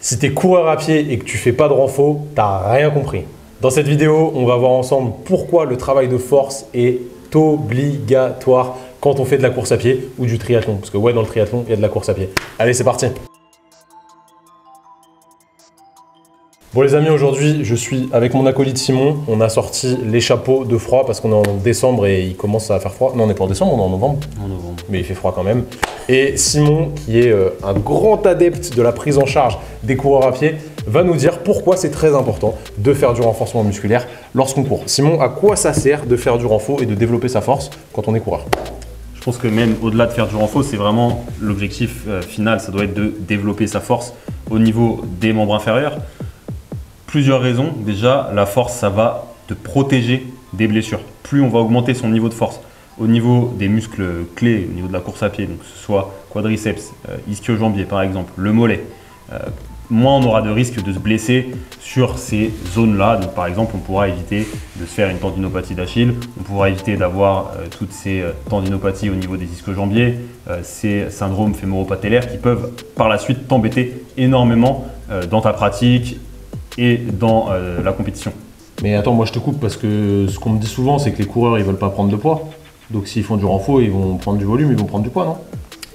Si tu es coureur à pied et que tu fais pas de renfo, t'as rien compris. Dans cette vidéo, on va voir ensemble pourquoi le travail de force est obligatoire quand on fait de la course à pied ou du triathlon. Parce que ouais, dans le triathlon, il y a de la course à pied. Allez, c'est parti. Bon les amis, aujourd'hui je suis avec mon acolyte Simon. On a sorti les chapeaux de froid parce qu'on est en décembre et il commence à faire froid. Non, on n'est pas en décembre, on est en novembre. En novembre. Mais il fait froid quand même. Et Simon, qui est un grand adepte de la prise en charge des coureurs à pied, va nous dire pourquoi c'est très important de faire du renforcement musculaire lorsqu'on court. Simon, à quoi ça sert de faire du renfo et de développer sa force quand on est coureur? Je pense que même au-delà de faire du renfo, c'est vraiment l'objectif final. Ça doit être de développer sa force au niveau des membres inférieurs. Plusieurs raisons. Déjà, la force, ça va te protéger des blessures. Plus on va augmenter son niveau de force au niveau des muscles clés, au niveau de la course à pied, donc que ce soit quadriceps, ischio-jambier par exemple, le mollet, moins on aura de risque de se blesser sur ces zones-là. Donc par exemple, on pourra éviter de se faire une tendinopathie d'Achille, on pourra éviter d'avoir toutes ces tendinopathies au niveau des ischio-jambiers, ces syndromes fémoro-patellaires qui peuvent par la suite t'embêter énormément dans ta pratique et dans la compétition. Mais attends, moi je te coupe parce que ce qu'on me dit souvent, c'est que les coureurs ils veulent pas prendre de poids. Donc s'ils font du renfo, ils vont prendre du volume, ils vont prendre du poids, non?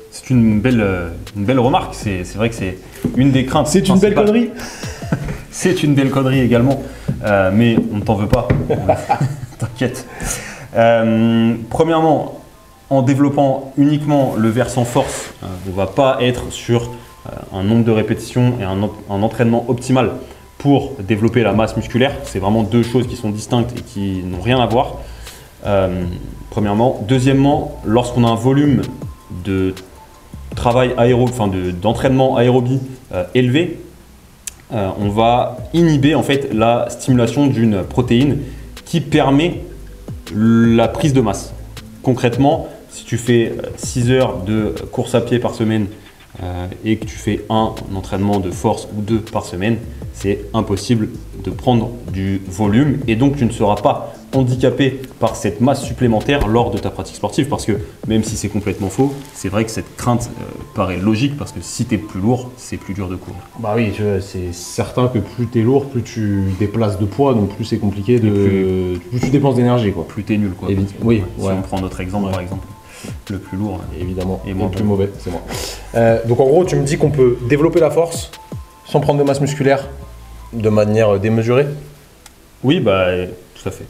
C'est une belle remarque. C'est vrai que c'est une des craintes. C'est une belle connerie. C'est une belle connerie également, mais on ne t'en veut pas. T'inquiète. Premièrement, en développant uniquement le versant force, on ne va pas être sur un nombre de répétitions et un entraînement optimal pour développer la masse musculaire. C'est vraiment deux choses qui sont distinctes et qui n'ont rien à voir. Premièrement. Deuxièmement, lorsqu'on a un volume de travail d'entraînement aérobie élevé, on va inhiber en fait la stimulation d'une protéine qui permet la prise de masse. Concrètement, si tu fais 6 heures de course à pied par semaine et que tu fais un entraînement de force ou 2 par semaine, c'est impossible de prendre du volume et donc tu ne seras pas handicapé par cette masse supplémentaire lors de ta pratique sportive, parce que même si c'est complètement faux, c'est vrai que cette crainte paraît logique, parce que si tu es plus lourd, c'est plus dur de courir. Bah oui, c'est certain que plus tu es lourd, plus tu déplaces de poids, donc plus c'est compliqué, plus tu dépenses d'énergie, quoi. Plus tu es nul, quoi. Oui, si on prend notre exemple, par exemple, le plus lourd évidemment, et le plus mauvais, c'est moi. Donc en gros, tu me dis qu'on peut développer la force sans prendre de masse musculaire de manière démesurée? Oui, bah tout à fait.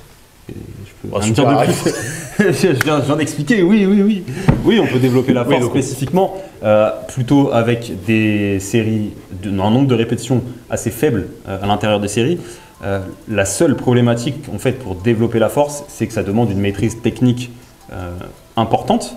Je viens d'expliquer, oui. Oui, on peut développer la force spécifiquement, plutôt avec des séries, un nombre de répétitions assez faible à l'intérieur des séries. La seule problématique en fait pour développer la force, c'est que ça demande une maîtrise technique importante.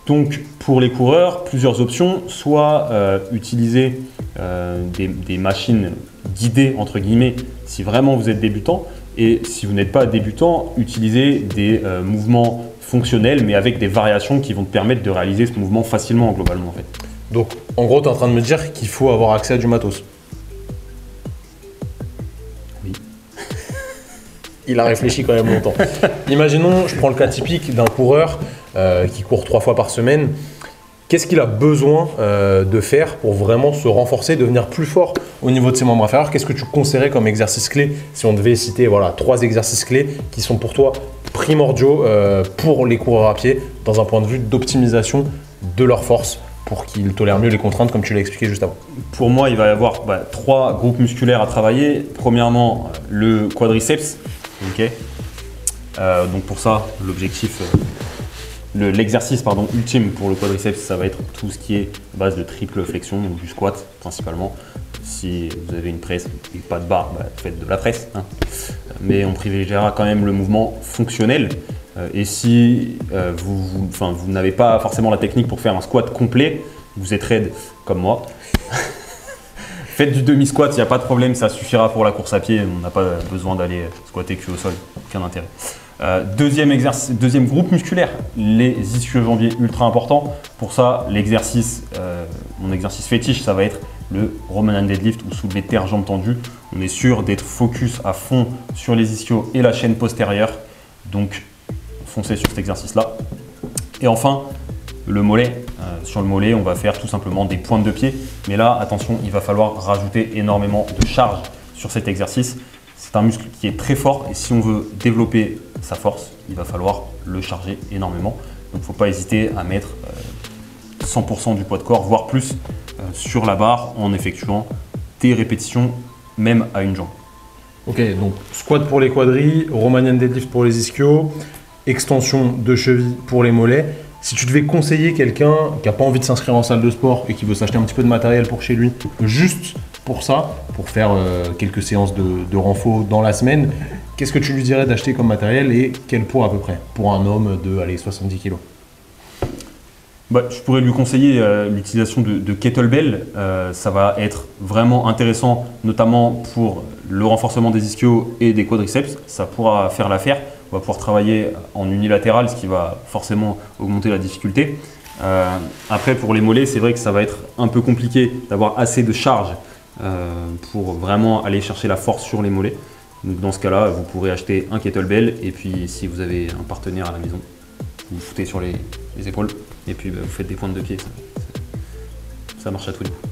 Donc pour les coureurs, plusieurs options, soit utiliser des machines guidées entre guillemets si vraiment vous êtes débutant. Et si vous n'êtes pas débutant, utilisez des mouvements fonctionnels, mais avec des variations qui vont te permettre de réaliser ce mouvement facilement, globalement en fait. Donc, en gros, tu es en train de me dire qu'il faut avoir accès à du matos. Oui. Il a réfléchi quand même longtemps. Imaginons, je prends le cas typique d'un coureur qui court 3 fois par semaine. Qu'est-ce qu'il a besoin de faire pour vraiment se renforcer, devenir plus fort au niveau de ses membres inférieurs? Qu'est-ce que tu conseillerais comme exercice clé si on devait citer 3 exercices clés qui sont pour toi primordiaux pour les coureurs à pied dans un point de vue d'optimisation de leur force pour qu'ils tolèrent mieux les contraintes comme tu l'as expliqué juste avant? Pour moi, il va y avoir 3 groupes musculaires à travailler. Premièrement, le quadriceps. Okay. Donc pour ça, l'objectif… L'exercice ultime pour le quadriceps, ça va être tout ce qui est base de triple flexion, donc du squat principalement. Si vous avez une presse et pas de barre, faites de la presse. Hein. Mais on privilégiera quand même le mouvement fonctionnel. Et si vous n'avez pas forcément la technique pour faire un squat complet, vous êtes raide comme moi. Faites du demi-squat, il n'y a pas de problème, ça suffira pour la course à pied. On n'a pas besoin d'aller squatter cul au sol, aucun intérêt. Deuxième groupe musculaire, les ischio-jambiers, ultra important. Pour ça, mon exercice fétiche, ça va être le Roman deadlift ou soulevé terre jambes tendues. On est sûr d'être focus à fond sur les ischios et la chaîne postérieure. Donc, foncez sur cet exercice-là. Et enfin, le mollet. Sur le mollet, on va faire tout simplement des pointes de pied. Mais là, attention, il va falloir rajouter énormément de charge sur cet exercice. C'est un muscle qui est très fort et si on veut développer sa force, il va falloir le charger énormément. Donc, il ne faut pas hésiter à mettre 100% du poids de corps, voire plus, sur la barre en effectuant des répétitions, même à une jambe. Ok, donc squat pour les quadris, Romanian deadlift pour les ischios, extension de cheville pour les mollets. Si tu devais conseiller quelqu'un qui n'a pas envie de s'inscrire en salle de sport et qui veut s'acheter un petit peu de matériel pour chez lui, juste pour ça, pour faire quelques séances de renfort dans la semaine, qu'est-ce que tu lui dirais d'acheter comme matériel et quel poids à peu près pour un homme de 70 kg? Je pourrais lui conseiller l'utilisation de kettlebell. Ça va être vraiment intéressant, notamment pour le renforcement des ischios et des quadriceps. Ça pourra faire l'affaire. On va pouvoir travailler en unilatéral, ce qui va forcément augmenter la difficulté. Après, pour les mollets, c'est vrai que ça va être un peu compliqué d'avoir assez de charge pour vraiment aller chercher la force sur les mollets. Donc, dans ce cas-là, vous pourrez acheter un kettlebell et puis si vous avez un partenaire à la maison, vous le foutez sur les épaules et puis vous faites des pointes de pied. Ça marche à tous les coups.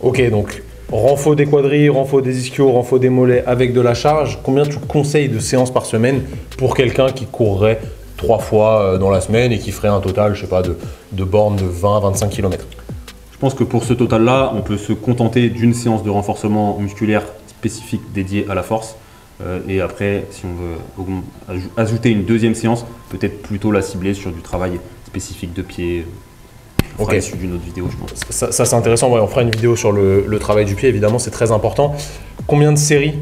Ok, donc renfort des quadris, renfort des ischios, renfort des mollets avec de la charge. Combien tu conseilles de séances par semaine pour quelqu'un qui courrait 3 fois dans la semaine et qui ferait un total, je sais pas, de bornes de 20-25 km? Je pense que pour ce total-là, on peut se contenter d'une séance de renforcement musculaire spécifique dédiée à la force. Et après, si on veut ajouter une deuxième séance, peut-être plutôt la cibler sur du travail spécifique de pied. On fera issu d'une autre vidéo, je pense. Ça c'est intéressant, ouais, on fera une vidéo sur le travail du pied, évidemment, c'est très important. Combien de séries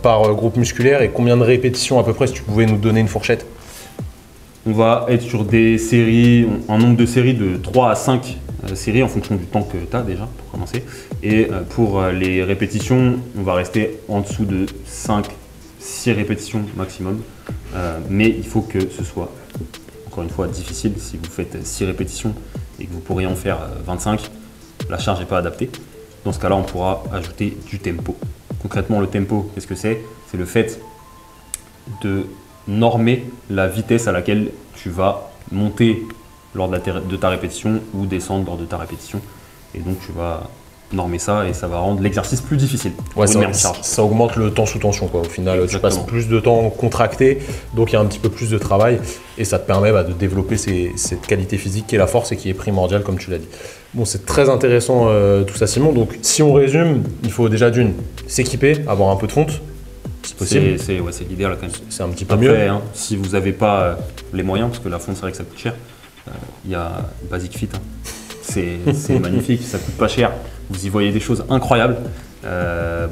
par groupe musculaire et combien de répétitions à peu près, si tu pouvais nous donner une fourchette? On va être sur des séries, un nombre de séries de 3 à 5 séries en fonction du temps que tu as déjà pour commencer. Et pour les répétitions, on va rester en dessous de 5-6 répétitions maximum. Mais il faut que ce soit, encore une fois, difficile. Si vous faites 6 répétitions et que vous pourriez en faire 25, la charge n'est pas adaptée. Dans ce cas-là, on pourra ajouter du tempo. Concrètement, le tempo, qu'est-ce que c'est? C'est le fait de normer la vitesse à laquelle tu vas monter lors de ta répétition ou descendre lors de ta répétition. Et donc, tu vas normer ça et ça va rendre l'exercice plus difficile. Ouais, ça augmente le temps sous tension, quoi. Au final, exactement. Tu passes plus de temps contracté, donc il y a un petit peu plus de travail et ça te permet de développer cette qualité physique qui est la force et qui est primordiale, comme tu l'as dit. Bon, c'est très intéressant tout ça, Simon. Donc, si on résume, il faut déjà s'équiper, avoir un peu de fonte. C'est possible. C'est l'idéal quand même. C'est un petit peu mieux. Hein, si vous n'avez pas les moyens, parce que la fonte, c'est vrai que ça coûte cher, il y a Basic Fit. Hein. C'est magnifique, ça coûte pas cher. Vous y voyez des choses incroyables.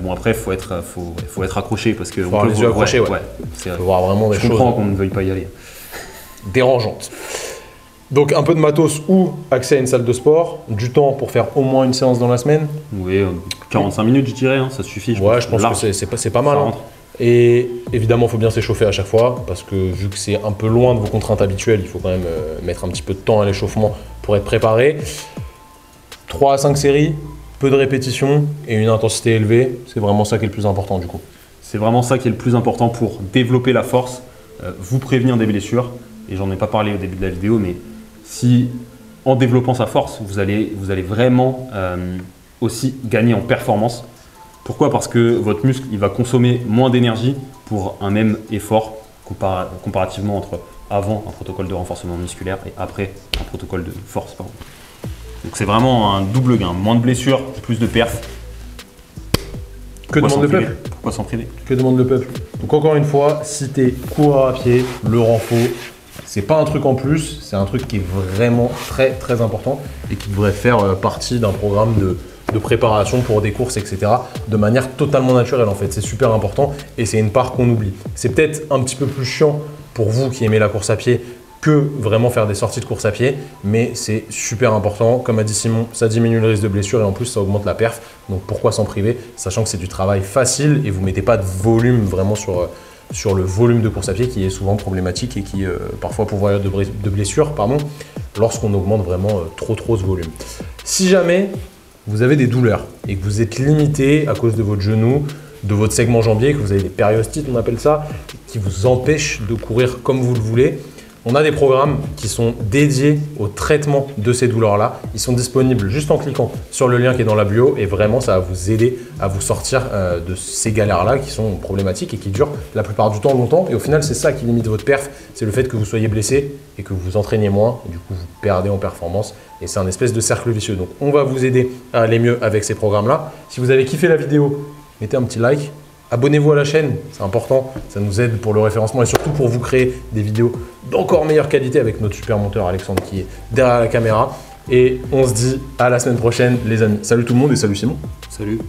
Bon, après, il faut être accroché parce que. Faut avoir les yeux accrochés, ouais. Faut voir vraiment des choses. Je comprends qu'on ne veuille pas y aller. Dérangeantes. Donc, un peu de matos ou accès à une salle de sport, du temps pour faire au moins une séance dans la semaine. Oui, 45 minutes, je dirais, hein, ça suffit. Je pense que c'est pas mal. Hein. Et évidemment, il faut bien s'échauffer à chaque fois parce que vu que c'est un peu loin de vos contraintes habituelles, il faut quand même mettre un petit peu de temps à l'échauffement pour être préparé. 3 à 5 séries, peu de répétitions et une intensité élevée, c'est vraiment ça qui est le plus important du coup. C'est vraiment ça qui est le plus important pour développer la force, vous prévenir des blessures. Et j'en ai pas parlé au début de la vidéo, mais si en développant sa force, vous allez vraiment aussi gagner en performance. Pourquoi? Parce que votre muscle il va consommer moins d'énergie pour un même effort comparativement entre avant un protocole de renforcement musculaire et après un protocole de force. Pardon. Donc c'est vraiment un double gain, moins de blessures, plus de perf. Que demande le peuple? Pourquoi s'en priver? Que demande le peuple? Donc encore une fois, si t'es coureur à pied, le renfort, c'est pas un truc en plus, c'est un truc qui est vraiment très très important et qui devrait faire partie d'un programme de préparation pour des courses, etc. de manière totalement naturelle en fait. C'est super important et c'est une part qu'on oublie. C'est peut-être un petit peu plus chiant pour vous qui aimez la course à pied que vraiment faire des sorties de course à pied, mais c'est super important. Comme a dit Simon, ça diminue le risque de blessure et en plus ça augmente la perf. Donc pourquoi s'en priver, sachant que c'est du travail facile et vous ne mettez pas de volume vraiment sur le volume de course à pied qui est souvent problématique et qui parfois pourvoyeur de blessures lorsqu'on augmente vraiment trop ce volume. Si jamais vous avez des douleurs et que vous êtes limité à cause de votre genou, de votre segment jambier, que vous avez des périostites, on appelle ça, qui vous empêchent de courir comme vous le voulez, On a des programmes qui sont dédiés au traitement de ces douleurs-là. Ils sont disponibles juste en cliquant sur le lien qui est dans la bio et vraiment ça va vous aider à vous sortir de ces galères-là qui sont problématiques et qui durent la plupart du temps longtemps. Et au final, c'est ça qui limite votre perf, c'est le fait que vous soyez blessé et que vous vous entraîniez moins. Et du coup, vous perdez en performance et c'est un espèce de cercle vicieux. Donc, on va vous aider à aller mieux avec ces programmes-là. Si vous avez kiffé la vidéo, mettez un petit like. Abonnez-vous à la chaîne, c'est important, ça nous aide pour le référencement et surtout pour vous créer des vidéos d'encore meilleure qualité avec notre super monteur Alexandre qui est derrière la caméra. Et on se dit à la semaine prochaine les amis. Salut tout le monde et salut Simon. Salut.